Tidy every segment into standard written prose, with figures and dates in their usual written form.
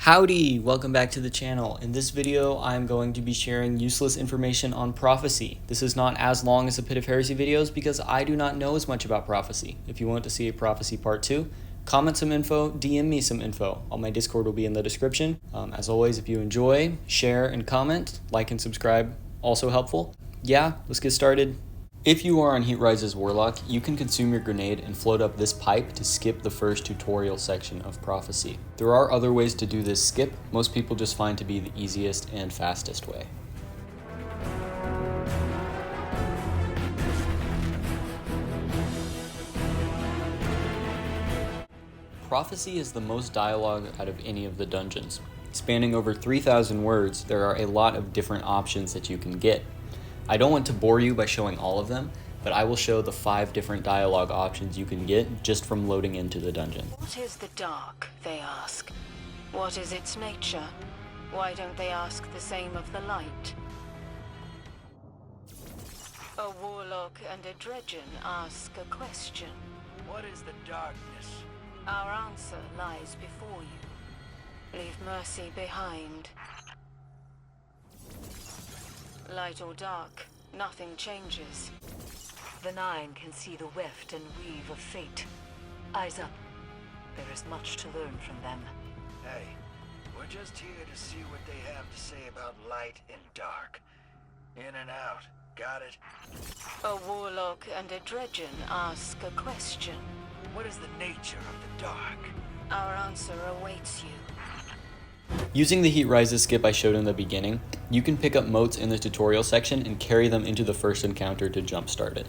Howdy! Welcome back to the channel. In this video, I'm going to be sharing useless information on prophecy. This is not as long as the Pit of Heresy videos because I do not know as much about prophecy. If you want to see a prophecy part 2, comment some info, DM me some info. All my Discord will be in the description. As always, if you enjoy, share and comment, like and subscribe, also helpful. Yeah, let's get started. If you are on Heatrise's Warlock, you can consume your grenade and float up this pipe to skip the first tutorial section of Prophecy. There are other ways to do this skip, most people just find to be the easiest and fastest way. Prophecy is the most dialogue out of any of the dungeons. Spanning over 3,000 words, there are a lot of different options that you can get. I don't want to bore you by showing all of them, but I will show the 5 different dialogue options you can get just from loading into the dungeon. What is the dark, they ask? What is its nature? Why don't they ask the same of the light? A warlock and a dredgen ask a question. What is the darkness? Our answer lies before you. Leave mercy behind. Light or dark, nothing changes. The Nine can see the weft and weave of fate. Eyes up. There is much to learn from them. Hey, we're just here to see what they have to say about light and dark. In and out, got it? A warlock and a dredgen ask a question. What is the nature of the dark? Our answer awaits you. Using the Heatrise's skip I showed in the beginning, you can pick up motes in the tutorial section and carry them into the first encounter to jumpstart it.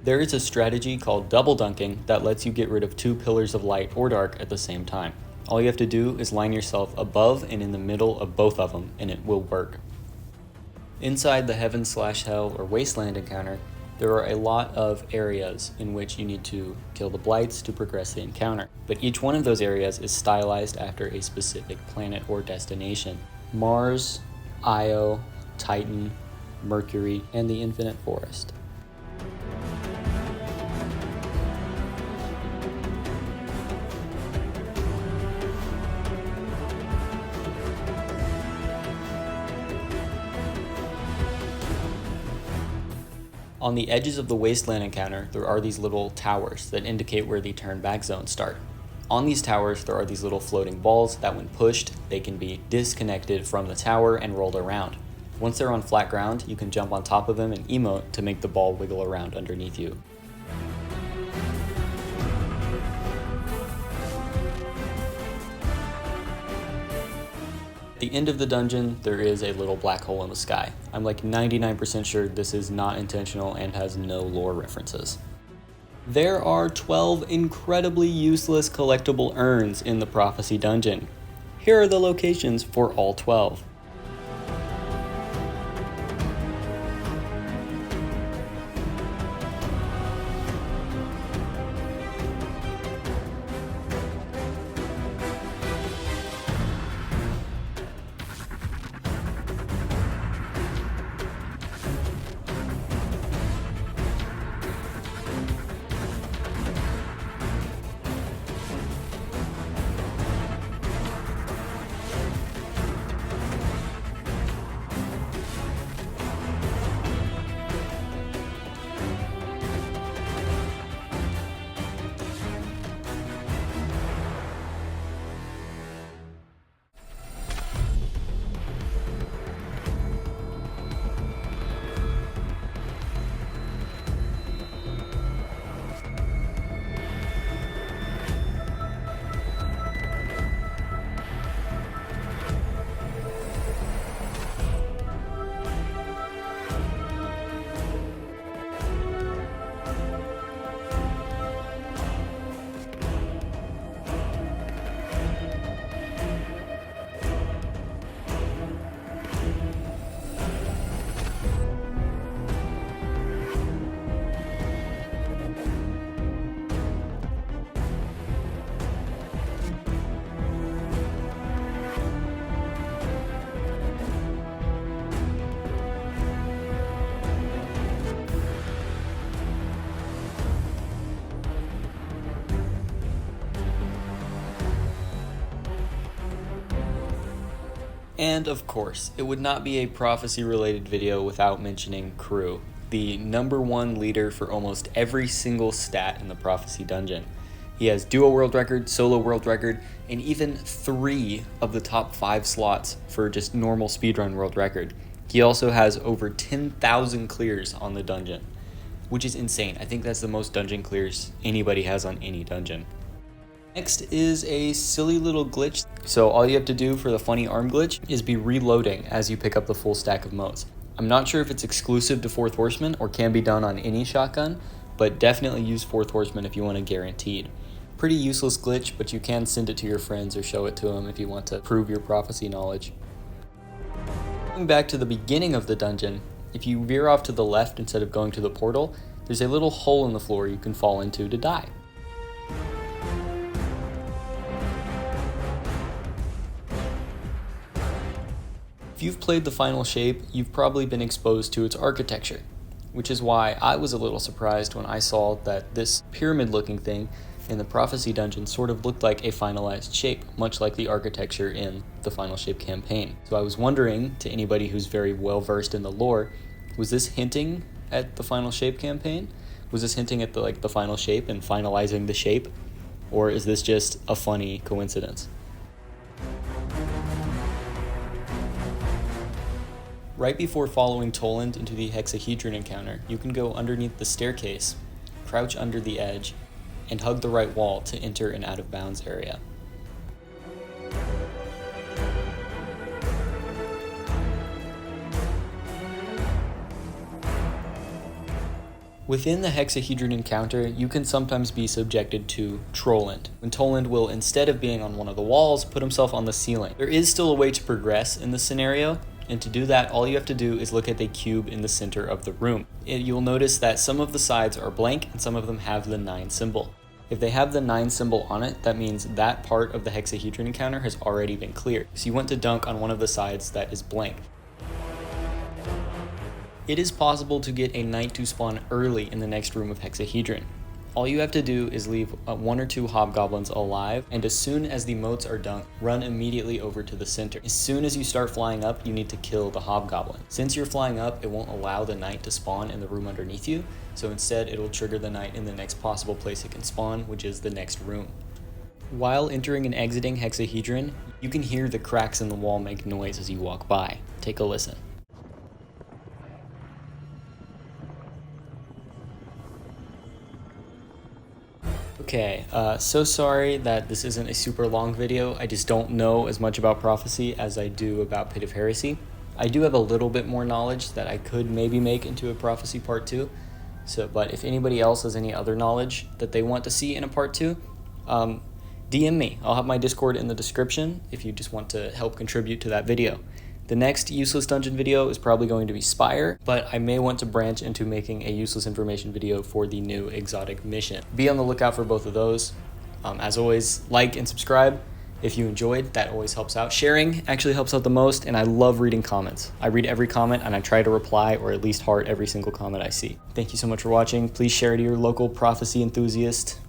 There is a strategy called double dunking that lets you get rid of 2 pillars of light or dark at the same time. All you have to do is line yourself above and in the middle of both of them, and it will work. Inside the Heaven/Hell or Wasteland encounter, there are a lot of areas in which you need to kill the blights to progress the encounter, but each one of those areas is stylized after a specific planet or destination. Mars, Io, Titan, Mercury, and the Infinite Forest. On the edges of the Wasteland encounter, there are these little towers that indicate where the turn back zones start. On these towers, there are these little floating balls that when pushed, they can be disconnected from the tower and rolled around. Once they're on flat ground, you can jump on top of them and emote to make the ball wiggle around underneath you. At the end of the dungeon, there is a little black hole in the sky. I'm like 99% sure this is not intentional and has no lore references. There are 12 incredibly useless collectible urns in the Prophecy dungeon. Here are the locations for all 12. And of course, it would not be a prophecy-related video without mentioning Krew, the #1 leader for almost every single stat in the prophecy dungeon. He has duo world record, solo world record, and even 3 of the top 5 slots for just normal speedrun world record. He also has over 10,000 clears on the dungeon, which is insane. I think that's the most dungeon clears anybody has on any dungeon. Next is a silly little glitch. So all you have to do for the funny arm glitch is be reloading as you pick up the full stack of motes. I'm not sure if it's exclusive to 4th Horseman or can be done on any shotgun, but definitely use 4th Horseman if you want a guaranteed. Pretty useless glitch, but you can send it to your friends or show it to them if you want to prove your prophecy knowledge. Going back to the beginning of the dungeon, if you veer off to the left instead of going to the portal, there's a little hole in the floor you can fall into to die. If you've played the Final Shape, you've probably been exposed to its architecture, which is why I was a little surprised when I saw that this pyramid-looking thing in the Prophecy dungeon sort of looked like a finalized shape, much like the architecture in the Final Shape campaign. So I was wondering, to anybody who's very well versed in the lore, was this hinting at the Final Shape campaign? Was this hinting at the Final Shape and finalizing the shape? Or is this just a funny coincidence? Right before following Trolland into the hexahedron encounter, you can go underneath the staircase, crouch under the edge, and hug the right wall to enter an out of bounds area. Within the hexahedron encounter, you can sometimes be subjected to Trolland, when Trolland will, instead of being on one of the walls, put himself on the ceiling. There is still a way to progress in this scenario, and to do that, all you have to do is look at the cube in the center of the room. You'll notice that some of the sides are blank and some of them have the 9 symbol. If they have the 9 symbol on it, that means that part of the hexahedron encounter has already been cleared. So you want to dunk on one of the sides that is blank. It is possible to get a knight to spawn early in the next room of hexahedron. All you have to do is leave 1 or 2 hobgoblins alive, and as soon as the motes are dunked, run immediately over to the center. As soon as you start flying up, you need to kill the hobgoblin. Since you're flying up, it won't allow the knight to spawn in the room underneath you, so instead it'll trigger the knight in the next possible place it can spawn, which is the next room. While entering and exiting hexahedron, you can hear the cracks in the wall make noise as you walk by. Take a listen. Okay, so sorry that this isn't a super long video. I just don't know as much about prophecy as I do about Pit of Heresy. I do have a little bit more knowledge that I could maybe make into a prophecy part 2. But if anybody else has any other knowledge that they want to see in a part 2, DM me. I'll have my Discord in the description if you just want to help contribute to that video. The next useless dungeon video is probably going to be Spire, but I may want to branch into making a useless information video for the new exotic mission. Be on the lookout for both of those. As always, like and subscribe if you enjoyed. That always helps out. Sharing actually helps out the most, and I love reading comments. I read every comment and I try to reply or at least heart every single comment I see. Thank you so much for watching. Please share to your local prophecy enthusiast.